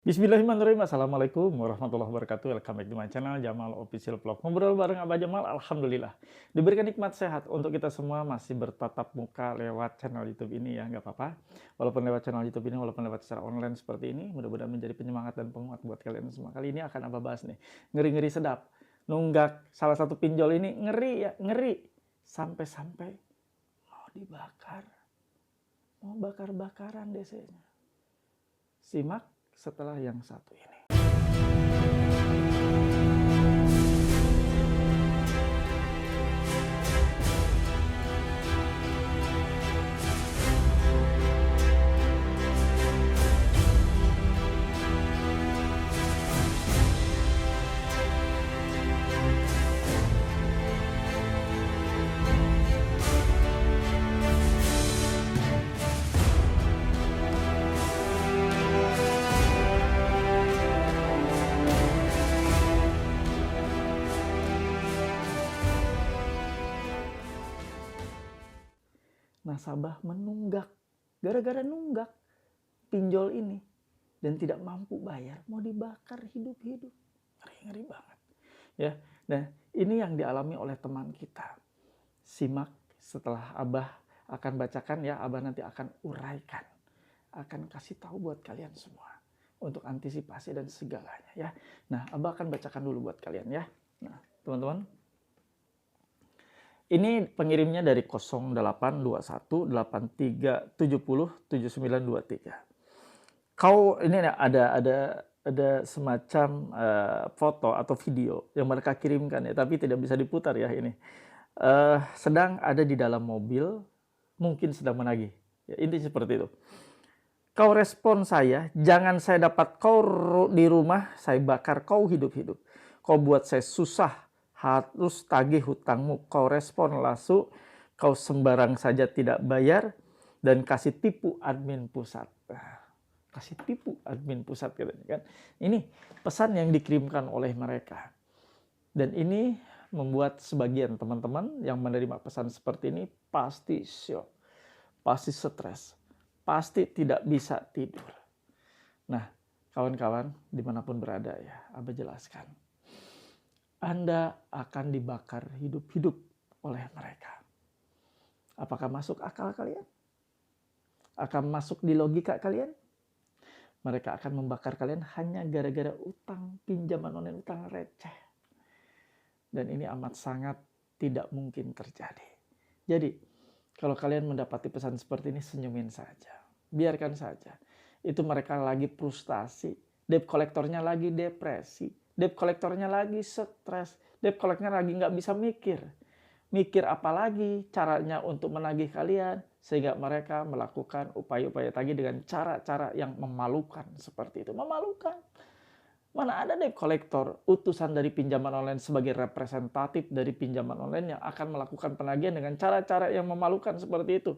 Bismillahirrahmanirrahim. Assalamualaikum warahmatullahi wabarakatuh. Welcome back to my channel Jamal Official Vlog. Ngobrol bareng Abah Jamal, alhamdulillah. Diberikan nikmat sehat untuk kita semua masih bertatap muka lewat channel YouTube ini ya, nggak apa-apa. Walaupun lewat channel YouTube ini, walaupun lewat secara online seperti ini, mudah-mudahan menjadi penyemangat dan penguat buat kalian semua. Kali ini akan Abah bahas nih, ngeri-ngeri sedap. Nunggak salah satu pinjol ini ngeri ya, ngeri. Sampai-sampai mau dibakar. Mau bakar-bakaran DC-nya. Simak setelah yang satu ini. Nasabah menunggak, gara-gara nunggak pinjol ini dan tidak mampu bayar, mau dibakar hidup-hidup. Ngeri-ngeri banget. Ya, nah ini yang dialami oleh teman kita. Simak setelah Abah akan bacakan ya, Abah nanti akan uraikan, akan kasih tahu buat kalian semua untuk antisipasi dan segalanya ya. Nah, Abah akan bacakan dulu buat kalian ya. Nah, teman-teman, ini pengirimnya dari 082183707923. Ini ada semacam foto atau video yang mereka kirimkan ya, tapi tidak bisa diputar ya ini. Sedang ada di dalam mobil, mungkin sedang menagih. Ya, intinya seperti itu. Kau respon saya, jangan saya dapat kau di rumah, saya bakar kau hidup-hidup. Kau buat saya susah, harus tagih hutangmu. Kau respon langsung, kau sembarang saja tidak bayar, dan kasih tipu admin pusat. Kasih tipu admin pusat katanya kan. Ini pesan yang dikirimkan oleh mereka. Dan ini membuat sebagian teman-teman yang menerima pesan seperti ini pasti shock, pasti stres, pasti tidak bisa tidur. Nah, kawan-kawan dimanapun berada ya, Abah jelaskan. Anda akan dibakar hidup-hidup oleh mereka. Apakah masuk akal kalian? Akan masuk di logika kalian? Mereka akan membakar kalian hanya gara-gara utang, pinjaman online, utang receh. Dan ini amat sangat tidak mungkin terjadi. Jadi, kalau kalian mendapati pesan seperti ini, senyumin saja. Biarkan saja. Itu mereka lagi frustasi. Debt kolektornya lagi depresi. Debt kolektornya lagi stres. Debt kolektornya lagi nggak bisa mikir. Mikir apa lagi caranya untuk menagih kalian. Sehingga mereka melakukan upaya-upaya tagih dengan cara-cara yang memalukan seperti itu. Memalukan. Mana ada debt kolektor utusan dari pinjaman online sebagai representatif dari pinjaman online yang akan melakukan penagihan dengan cara-cara yang memalukan seperti itu.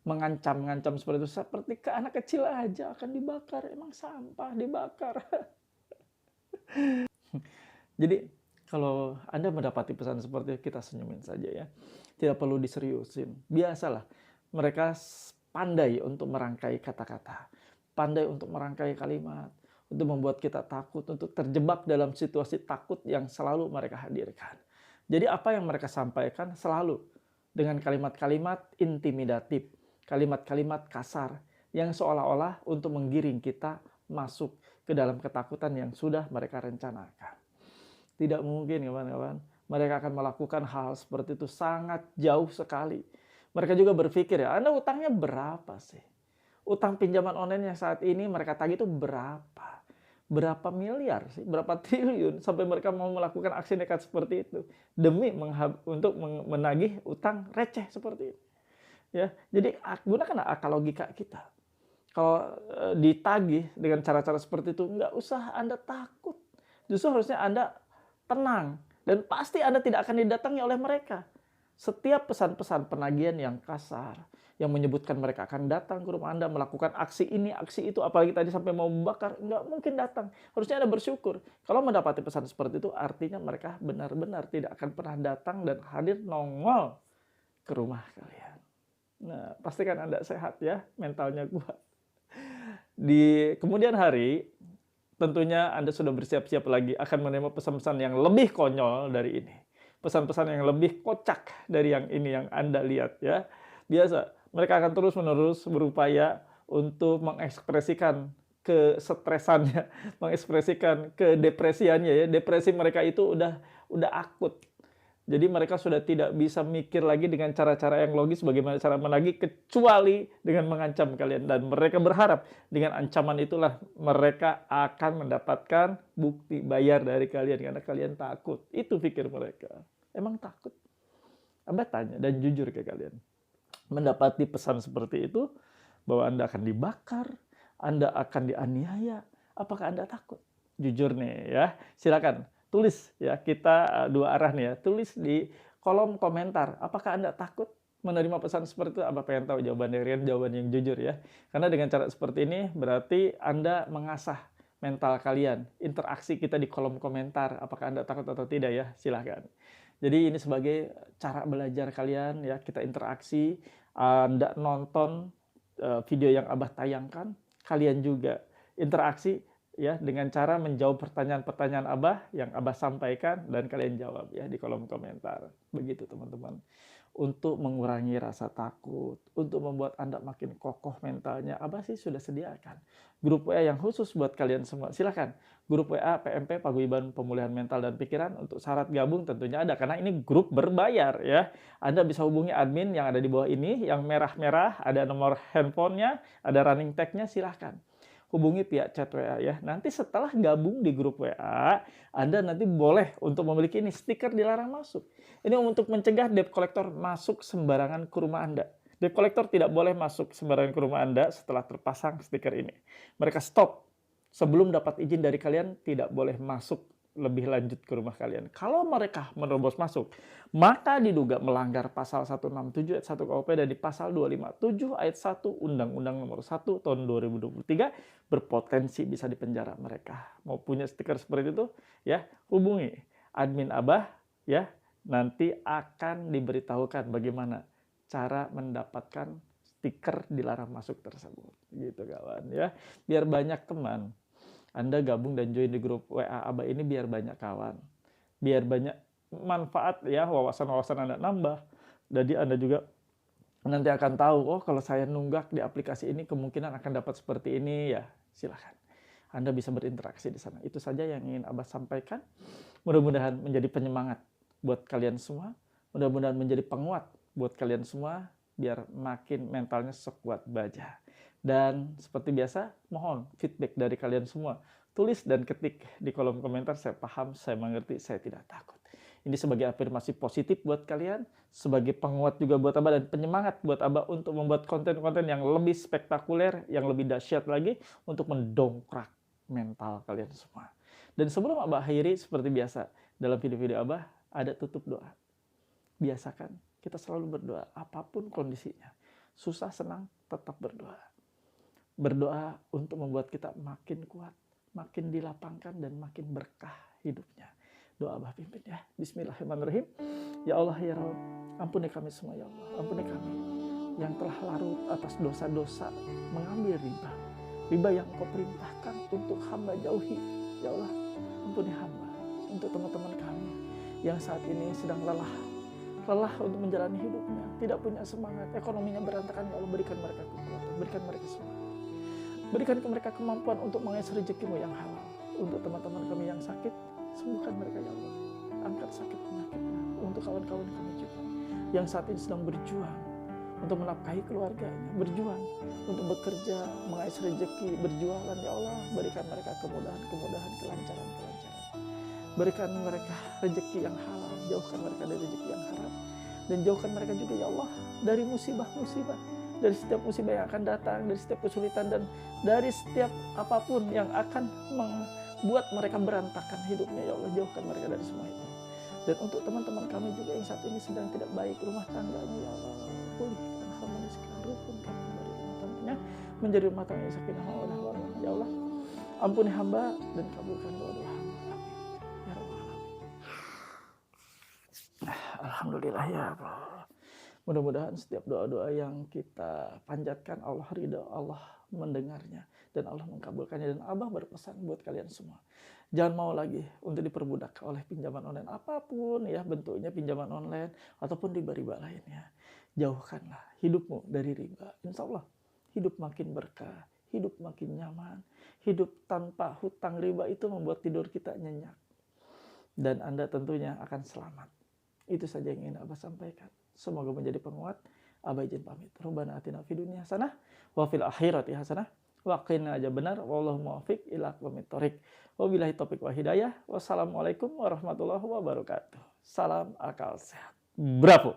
Mengancam-ngancam seperti itu. Seperti ke anak kecil aja akan dibakar. Emang sampah dibakar. Jadi kalau Anda mendapati pesan seperti itu, kita senyumin saja ya. Tidak perlu diseriusin. Biasalah. Mereka pandai untuk merangkai kata-kata. Pandai untuk merangkai kalimat. Untuk membuat kita takut, untuk terjebak dalam situasi takut yang selalu mereka hadirkan. Jadi apa yang mereka sampaikan selalu dengan kalimat-kalimat intimidatif, kalimat-kalimat kasar, yang seolah-olah untuk menggiring kita masuk ke dalam ketakutan yang sudah mereka rencanakan. Tidak mungkin kawan-kawan, mereka akan melakukan hal seperti itu sangat jauh sekali. Mereka juga berpikir ya, Anda utangnya berapa sih? Utang pinjaman online yang saat ini mereka tagih itu berapa? Berapa miliar sih? Berapa triliun sampai mereka mau melakukan aksi nekat seperti itu demi untuk menagih utang receh seperti itu. Ya, jadi gunakan akal logika kita. Kalau ditagih dengan cara-cara seperti itu, nggak usah Anda takut. Justru harusnya Anda tenang dan pasti Anda tidak akan didatangi oleh mereka. Setiap pesan-pesan penagihan yang kasar, yang menyebutkan mereka akan datang ke rumah Anda, melakukan aksi ini, aksi itu, apalagi tadi sampai mau membakar, nggak mungkin datang. Harusnya Anda bersyukur. Kalau mendapati pesan seperti itu, artinya mereka benar-benar tidak akan pernah datang dan hadir nongol ke rumah kalian. Nah, pastikan Anda sehat ya, mentalnya kuat. Di kemudian hari, tentunya Anda sudah bersiap-siap lagi akan menerima pesan-pesan yang lebih konyol dari ini. Pesan-pesan yang lebih kocak dari yang ini yang Anda lihat ya. Biasa, mereka akan terus-menerus berupaya untuk mengekspresikan kesetresannya, mengekspresikan kedepresiannya ya. Depresi mereka itu udah akut. Jadi mereka sudah tidak bisa mikir lagi dengan cara-cara yang logis bagaimana cara menagih kecuali dengan mengancam kalian. Dan mereka berharap dengan ancaman itulah mereka akan mendapatkan bukti bayar dari kalian karena kalian takut. Itu pikir mereka. Emang takut? Abah tanya dan jujur ke kalian. Mendapati pesan seperti itu bahwa Anda akan dibakar, Anda akan dianiaya. Apakah Anda takut? Jujur nih ya, silakan tulis ya, kita dua arah nih ya, tulis di kolom komentar. Apakah Anda takut menerima pesan seperti itu? Abah pengen tahu jawaban dari kalian, jawaban yang jujur ya. Karena dengan cara seperti ini berarti Anda mengasah mental kalian. Interaksi kita di kolom komentar, apakah Anda takut atau tidak ya? Silahkan. Jadi ini sebagai cara belajar kalian ya, kita interaksi, Anda nonton video yang Abah tayangkan, kalian juga interaksi ya dengan cara menjawab pertanyaan-pertanyaan Abah yang Abah sampaikan dan kalian jawab ya di kolom komentar. Begitu teman-teman. Untuk mengurangi rasa takut, untuk membuat Anda makin kokoh mentalnya, Abah sih sudah sediakan grup WA yang khusus buat kalian semua. Silakan, grup WA PMP Paguyuban Pemulihan Mental dan Pikiran. Untuk syarat gabung tentunya ada, karena ini grup berbayar ya. Anda bisa hubungi admin yang ada di bawah ini, yang merah-merah, ada nomor handphonenya, ada running tag-nya, silahkan hubungi pihak chat WA ya. Nanti setelah gabung di grup WA, Anda nanti boleh untuk memiliki ini stiker dilarang masuk. Ini untuk mencegah debt collector masuk sembarangan ke rumah Anda. Debt collector tidak boleh masuk sembarangan ke rumah Anda setelah terpasang stiker ini. Mereka stop. Sebelum dapat izin dari kalian, tidak boleh masuk lebih lanjut ke rumah kalian. Kalau mereka menerobos masuk, maka diduga melanggar pasal 167 ayat 1 KUP dan di pasal 257 ayat 1 Undang-Undang Nomor 1 Tahun 2023 berpotensi bisa dipenjara mereka. Mau punya stiker seperti itu ya, hubungi admin Abah ya. Nanti akan diberitahukan bagaimana cara mendapatkan stiker dilarang masuk tersebut. Gitu kawan ya. Biar banyak teman Anda gabung dan join di grup WA Abah ini, biar banyak kawan, biar banyak manfaat ya, wawasan-wawasan Anda nambah. Jadi Anda juga nanti akan tahu, oh kalau saya nunggak di aplikasi ini kemungkinan akan dapat seperti ini ya. Silahkan Anda bisa berinteraksi di sana. Itu saja yang ingin Abah sampaikan. Mudah-mudahan menjadi penyemangat buat kalian semua, mudah-mudahan menjadi penguat buat kalian semua, biar makin mentalnya sekuat baja. Dan seperti biasa, mohon feedback dari kalian semua. Tulis dan ketik di kolom komentar, saya paham, saya mengerti, saya tidak takut. Ini sebagai afirmasi positif buat kalian, sebagai penguat juga buat Abah dan penyemangat buat Abah untuk membuat konten-konten yang lebih spektakuler, yang lebih dahsyat lagi untuk mendongkrak mental kalian semua. Dan sebelum Abah akhiri, seperti biasa, dalam video-video Abah ada tutup doa. Biasakan kita selalu berdoa, apapun kondisinya. Susah, senang, tetap berdoa. Berdoa untuk membuat kita makin kuat, makin dilapangkan, dan makin berkah hidupnya. Doa Abah pimpin ya. Bismillahirrahmanirrahim. Ya Allah ya Rabb, ampuni kami semua ya Allah. Ampuni kami yang telah larut atas dosa-dosa mengambil riba. Riba yang Engkau perintahkan untuk hamba jauhi. Ya Allah, ampuni hamba. Untuk teman-teman kami yang saat ini sedang lelah untuk menjalani hidupnya, tidak punya semangat, ekonominya berantakan, ya Allah, berikan mereka kekuatan, berikan mereka semangat. Berikan ke mereka kemampuan untuk mengais rezekimu yang halal. Untuk teman-teman kami yang sakit, sembuhkan mereka ya Allah. Angkat sakit penyakitnya. Untuk kawan-kawan kami juga yang saat ini sedang berjuang untuk menafkahi keluarganya, berjuang untuk bekerja, mengais rezeki, berjualan, ya Allah, berikan mereka kemudahan, kelancaran. Berikan mereka rezeki yang halal, jauhkan mereka dari rezeki yang haram, dan jauhkan mereka juga ya Allah dari musibah-musibah, dari setiap musibah yang akan datang, dari setiap kesulitan, dan dari setiap apapun yang akan membuat mereka berantakan hidupnya, ya Allah, jauhkan mereka dari semua itu. Dan untuk teman-teman kami juga yang saat ini sedang tidak baik rumah tangganya, ya Allah, pulihkan, harmoniskan, rukunkan kembali rumah tangganya menjadi rumah tangga yang sakinah mawaddah warahmah. Ya Allah, ampuni hamba dan kabulkan doa-doa hamba. Ya Rabbal Alamin. Alhamdulillah ya Allah. Mudah-mudahan setiap doa-doa yang kita panjatkan Allah ridha, Allah mendengarnya. dan Allah mengkabulkannya. Dan Abah berpesan buat kalian semua, jangan mau lagi untuk diperbudak oleh pinjaman online apapun ya bentuknya, pinjaman online ataupun riba-riba lainnya. Jauhkanlah hidupmu dari riba. Insya Allah hidup makin berkah, hidup makin nyaman. Hidup tanpa hutang riba itu membuat tidur kita nyenyak. Dan Anda tentunya akan selamat. Itu saja yang ingin Abah sampaikan. Semoga menjadi penguat. Abah izin pamit. Rabbana atina fid dunya hasanah wa fil akhirati hasanah wa qina adzabannar. Wallahu muwaffiq ila aqwamit thoriq. Wabillahi taufiq wa hidayah. Wassalamualaikum warahmatullahi wabarakatuh. Salam akal sehat. Bravo.